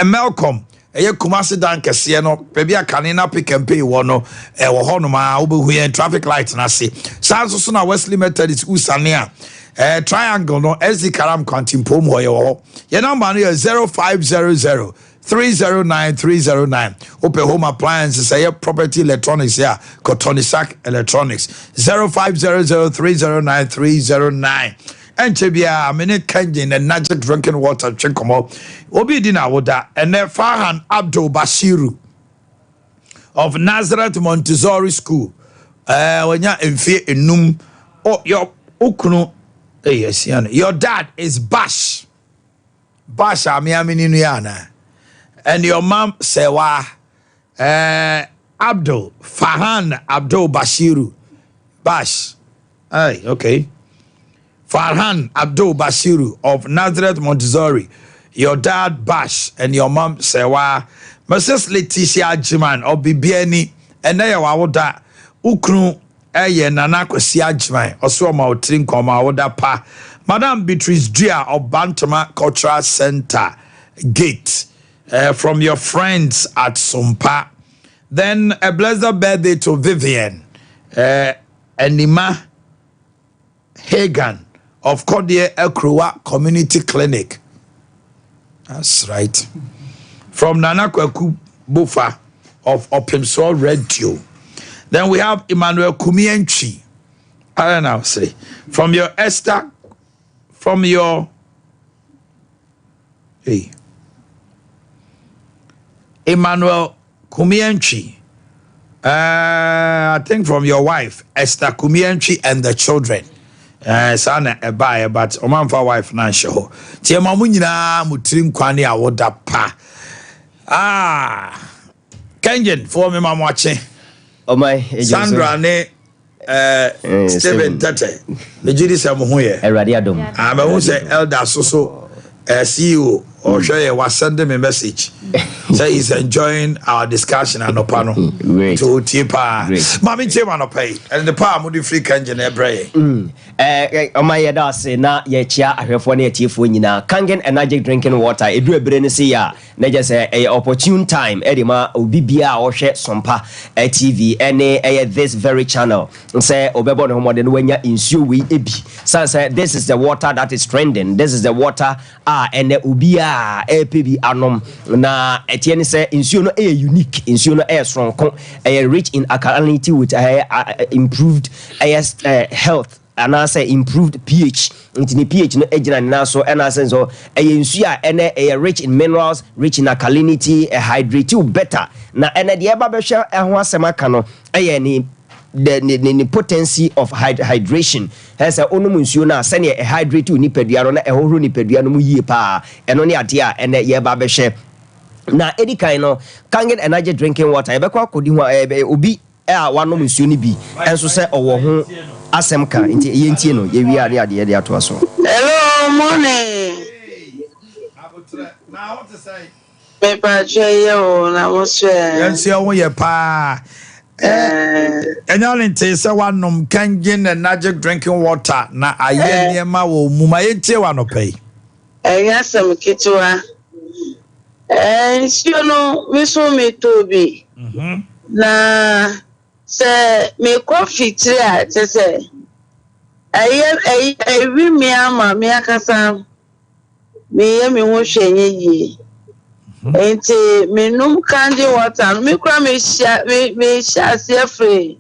Melcom eye Kumasi dan kese no baabi akane na pick and pay wo no wo ho no ma wo behu yen traffic light na se sanso so na Wesley Methodist usane a triangle no SC Karam Kwantimpom ho ye wo ye number no 0500 309 309 open home appliances say property electronics here Kotonisak Electronics 0500 309 309 and Chebia minute canjin and magic drinking water chinkomo obi dina woda and Farhan Abdul Bashiru of Nazareth Montessori School when ya emfie enum your ukunu yes your dad is Bash Amiamini Nuyana and your mom Sewa Abdul Farhan Abdul Bashiru Bash hey okay Farhan Abdul Bashiru of Nazareth Montessori your dad Bash and your mom Sewa Mrs. Leticia Jiman of Bibiani and there wawoda ukunu Nana Kwesi Jiman also ma otrin koma woda pa Madam Beatrice Dria of Bantama Cultural Center Gate from your friends at Sompa. Then a blessed birthday to Vivian Enima Hagan of Kodie Ekruwa Community Clinic. That's right. From Nana Kweku Bufa of Opimsol Radio. Then we have Emmanuel Kumienchi. I don't know, say. From your Esther, from your Emmanuel Kumienchi. I think from your wife, Esther Kumienchi, and the children. Sana a buyer, but Omanfa wife na show. Tia mamunyina mutrim kwani awoda pa. Kenjen for me mama watching. Oh my Sandra ne Steven Tate. The Judy Samuye. Eradiadum. I'm a say elder so CEO or share was sending me message. Say he's enjoying our discussion and opano to Tipa. Mammy Chemano pay and the palm would be free Kenjan Ebre. My yada say na ye chia a refone tifuna Kangen energy drinking water. It do a brenesia. Naja say a opportune time. Edima Ubibia or share Sompa TV any this very channel. Say Obebo no more than when you insure we ebi. So say this is the water that is trending. This is the water and the Ubia APB anom na Etienne say insure no unique, insure no strong, rich in alkalinity with improved health. And I say improved pH. Into the pH no age and now so and I say so a rich in minerals, rich in alkalinity, hydrate you better. Now and the ababesha semakano the potency of hydration has a onumunsiona send a hydrate to nipeduano a whole nipeduano ye pa and only adia and the yababeshe. Now Eddie Kaino can't get energy drinking water. Ebekwa could ubi one no musioni be and so say or Asemka into Yentino, we are the to us. Hello, morning. Now what to say? Paper Jayo, I was yes, your pa. And y'all in taste one num can gin and magic drinking water. Now I hear near my mumaete one pay. Yes, some kitua. And you know, we saw me to be. Na say me coffee tea to say I we me ama me akasa me me wo hwenye yi enti me num candy water me kura me share free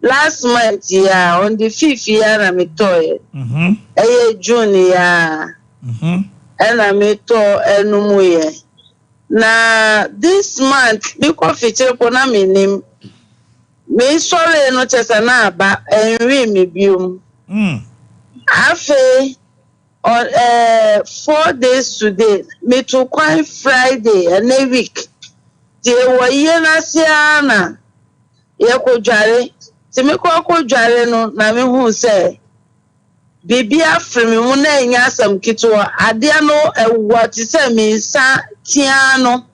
last month ya on the 5th year na me toy June ya na me to enum ye na this month me coffee tea ko na me nim me sorry no chesa na ba enwi me biom afe on 4 days today me to quite Friday and a week tie wo ye na sia na ye ko dware ti me ko dware no na me hu say bibia fremi mu na enya asam kitoa ade no ewo ti say me sa tia no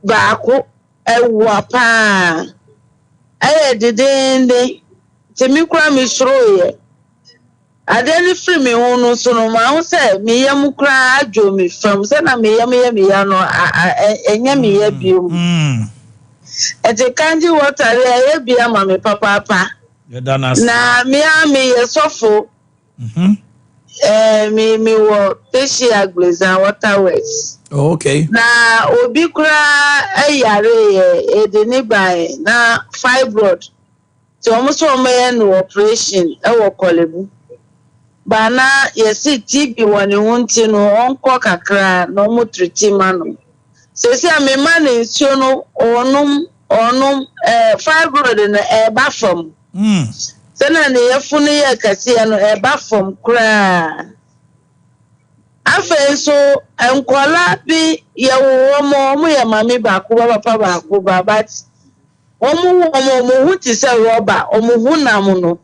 ba ko ewo pa didn't te mi kura mi suro ye Adeni free me unu so no ma say me yam kra adwo me fam say na me yam ya no enya me ya biom ete kanji water ya bia ma me papa na me yesofo me wo Asia Glazer Waterways. Okay. Na obi kra ayare edeni bai na fibroid so almost no operation e wo kolebu bana yesi TB wani wunti no onko kakra no mu treat manu sesi amema na nsuo no onum fibroid na eba fam sena ne yefunu ye kase no eba fam kra afa so enkola bi ye wo mo ye mami ba ko papa ba ko ba omu hu ti se rubber omu hu nam no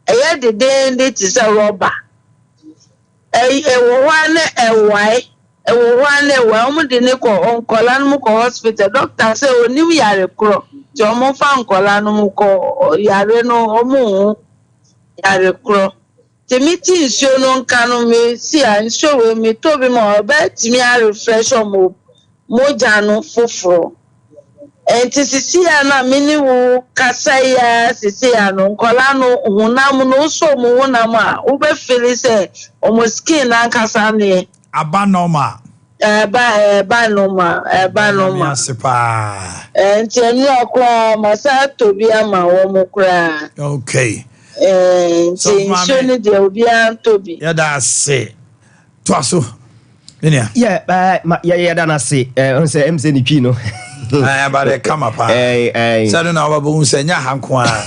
eye de den ti se rubber ewo wa omu de ne ko onkola no ko hospital doctor say onim yare kro ti omu fa onkola no ko yare no omu yare kro temiti nsuo no nka no me si a nsuo we me to bi mo ba timi a refresh omo moja no foforo enti sisi ya na mini wo kasa ya sisi ya no nkola no hunam no so mo hunam a wo be feel say omo skin na kasa ne aba normal eba normal sepa enti eni akwa masa to bi ama wo mo kra okay so ni de obi an to bi ya da se to aso enia yeah da na se on say MC ni twi no bare kama pa sadu na wabu nsenya hanko a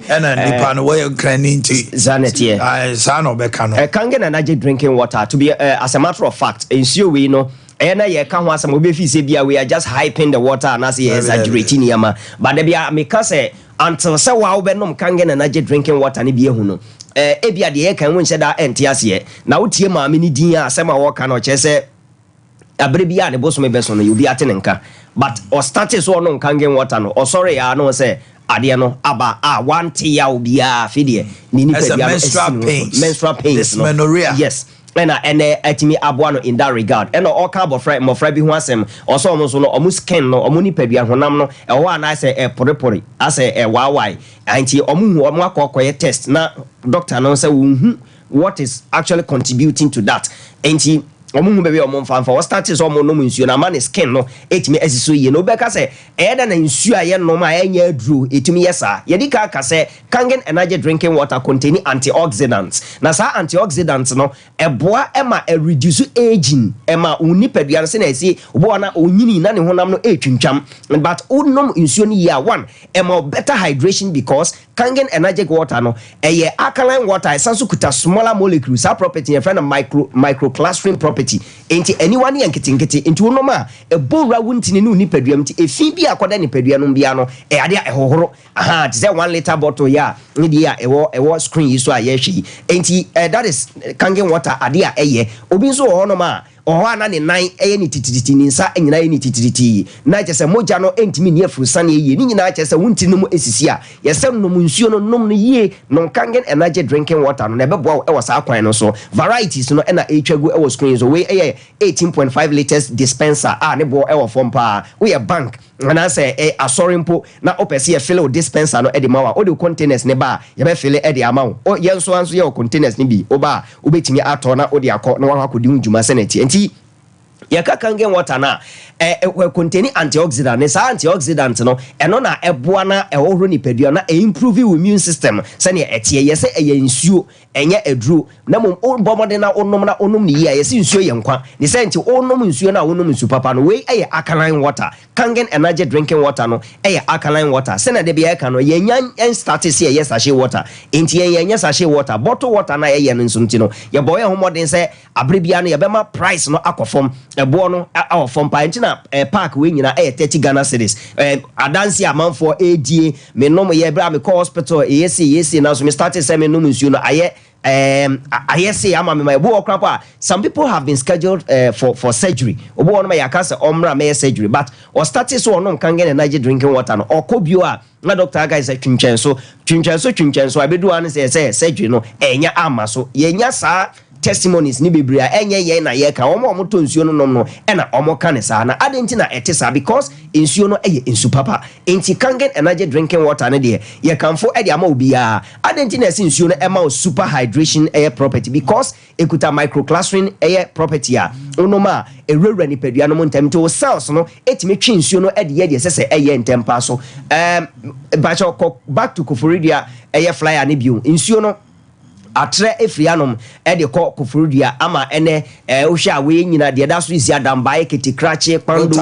ena nipa no we krani nti zanetie sa no be kano kange na naje drinking water to be as a matter of fact ensure we no ena ye ka ho asem obefi se bia we are just hyping the water and as exaggerating yama but bia me ka say until say wa obenom kange na naje drinking water ne bia hu no ebia de ye kan won hyeda entiase na wotie maame ni din a asem a wo ka no che se abre bia ne boso me beso no you be atenenka but or started so no kangen water no or sorry ya no say ade no aba one tea ya obia fidie ni nipa bia menstrual pains dysmenorrhea yes and atimi aboa no in that regard and all carbo fry mo fry bi ho asem also omo so no omo skin no omo nipa bia honam no e ho ana say porepore ase wawai anti omo akokoye test na doctor no say what is actually contributing to that anti omu bebe omu fanfa o started so omu no nsuo na man skin no etimi asiso ye no be ka se eda na nsuo aye no ma anya aduro etimi yesa ye di ka se kangen energy drinking water containing antioxidants na sa antioxidants no eboa ema reduce aging ema unipadua se na esi obo na onyini na ne honam no etwintwam but unom nsuo ni year one ema better hydration because kangen energy water no eye alkaline water esanso kuta smaller molecules that property a friend of microclustering property enti anyone yanketingeti enti wonoma ebowra wuntini ne unipadua mti efi bi akoda ne padua no bia no ade ehohoro aha te say 1 liter bottle ya ne dia ewo screen yi so ayehwe enti that is kangen water ade a eye obi so honoma oho na ne nan eye ni titititi ni nsa enyina ye ni titititi na chese moja no entimi ni afurusane ye ni nyina chese wuntini mu esisi a yesem no nsuo no nom no ye no kangen energy drinking water no na beboa e wasa kwan no so varieties no na etwagu e wo screen so we 18.5 liters dispenser ne bo e wo fompa we bank na say asorimpo na opese ye fill dispenser no e de mawa o de containers ne ba ye be fill e de amawo o yenso anso ye containers ne bi o ba obetimi ato na o de akọ na wa akodi njuma seneti yaka kangen water na containing antioxidant ne sa antioxidant no eno na eboa na ehoro ni padua na improve immune system se ne etie yese nsuo enye eduro na mom bomode na onom ni ya yese nsuo ye nkwa ne se nti onom nsuo na onom nsu papa no we alkaline water kangen energy drinking water no alkaline water se na de bia ka no yenyan start se ye sachet water enti yenyan sachet water bottle water na ye no nsu nti no ye boy homodin se abrebia no ye bema price no akofom ebo no awofom pa enti na park we nyina 30 Ghana cedis adansi amanfo ADA me nom ye bra me call hospital yes na so me started say me nom nsuo no aye I say I'm my boy crapa. Some people have been scheduled for surgery. Obo one my yakasa omra may surgery, but or status so no can get energy drinking water or kobua. My doctor guys say chinchenso I be do an say surgery no enya ama so yenya sa testimonies ni bibria enye ye na ye ka omo to nsuo no nom no e na omo ka ne sa na adenti na etesa because nsuo no eye nsu papa enti kangen energy drinking water ne de ye kanfo e de ama obia adenti na esi nsuo no e ma super hydration eye property because ekuta microclustering eye property a onoma ewura ni padua no ntem to cells no etimi twi nsuo no e de ye de sese eye ntempa so back to Koforidia eye flyer ne bio nsuo no atre efrianom e de Koforidia ama ene ohwa we nyina de da so isi adamba eketi krache pando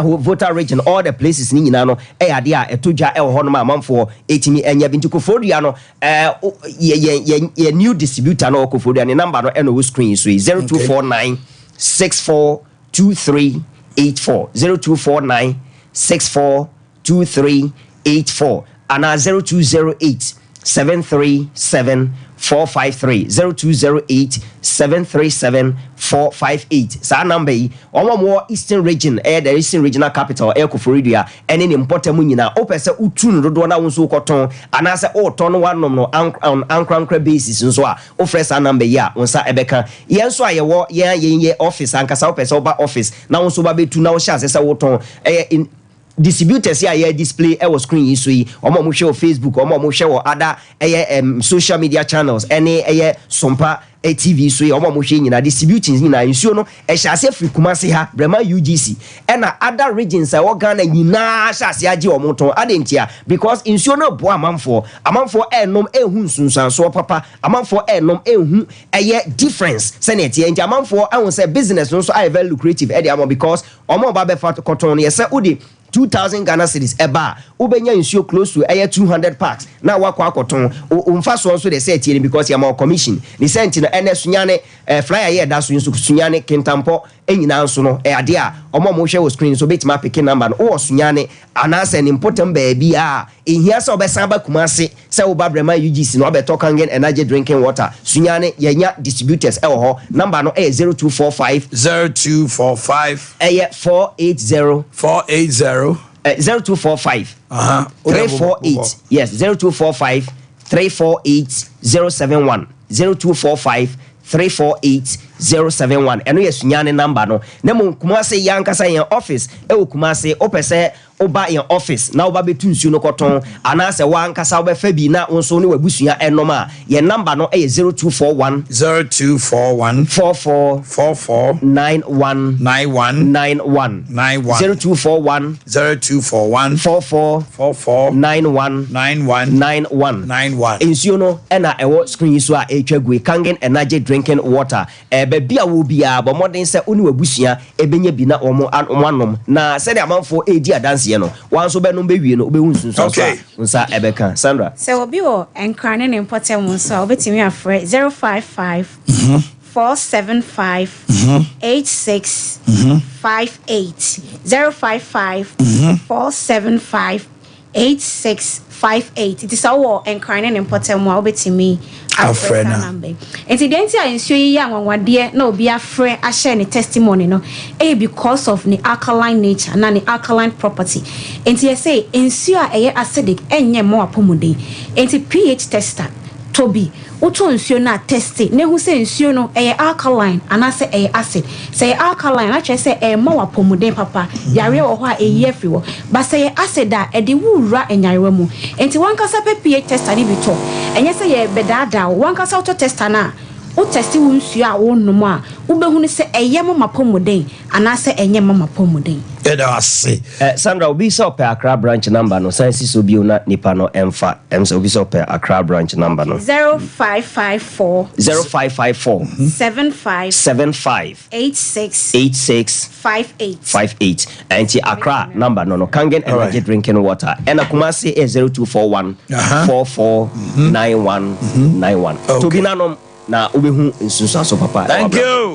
ho voter region all the places ni nyina no e ade a etodwa e ho no ma amanfo etimi enya binti Koforidia no ye new distributor no Koforidia ne number no e no screen so 0249 642384 0249 642384 and 0208 737 453 0208 737 458 sa number yi omo eastern region the eastern regional capital Koforidia ene ne important mu nyina opese utun dodo na wonso koton anase oton wanom no ankrankra basis nso a ofresa number yi a wonsa ebeka yenso a yewo ye office ankasa opese oba office na wonso ba betu na wo sha se woton in distributors here display was screen yi so yi omo mo share Facebook omo mo share other social media channels any Sompa TV so yi omo mo share nyina distributing nyina nsuo no ehase free Kumasi ha Brema UGC and other regions I Ghana nyina hase age omo ton adentia because nsuo no bo amanfo enom ehun sunsan so papa amanfo enom ehun difference senate enti amanfo ahun say business no so are very lucrative because omo ba be fat cotton yesa udi 2,000 Ghana cedis eba ubenya nsuo close to 200 packs na wakwa akoton umfa so they say tie because ya ma commission ni senti na sunyane flyer here da so sunyane kentampo enyina nso no ade a omo mo hwe screen so betima pick number no wo sunyane anasa an important baby a ehia so obesan ba Kumasi se wo ba Brema UGC no obeto kangen energy drinking water sunyane yenya distributors e wo ho number no 0245 480 0245 348 yes 0245 348 071 0245 348 071 eno yes nyane number no na mo Kumasi yankasa yan office e wo Kumasi opese oba in office na oba betu nsuo no koton anase wankasa oba fa bi na onso ne wabusua enoma ye number no 0241 44 91 0241 44 91 nsuo no na ewo screen so a etwagwe kangen energy drinking water bia wo bia bo modern se oni wabusua ebenya bi na omo anom na se de amanfo edi adanse no wanso be no be wie no obehun sunso so nsa ebeka Sandra se obi wo enkrane ne important mo so obetimi afre 055 475 8658 055 475 8658 it is our enkrane ne important mo obetimi afre number incident a nsuo yi anwanwade na obi afre a share ne testimony no because of the alkaline nature na the alkaline property enti you say nsuo a acidic enye mo apomuden enti pH tester Toby uto nsuo na test ne hu se nsuo no alkaline anase acid say alkaline a say mo apomuden papa yare wo ho a eyi wo but say acid a de wura enyarewa mu enti wankasa pH tester ni bito enye say ye bedada wankasa auto tester na o testi wo nsuo a wo nom a wo behunu se mo mapomuden anase enye mo mapomuden Sandra obi so per Accra branch number no science so bi una nipa no emfa so obi so per Accra branch number no 0554 75 86 58 anti Accra number no kangen energy drinking water and Kumasi 0241 44 91 91 to bi nanom na obehu nsunsu aso papa thank you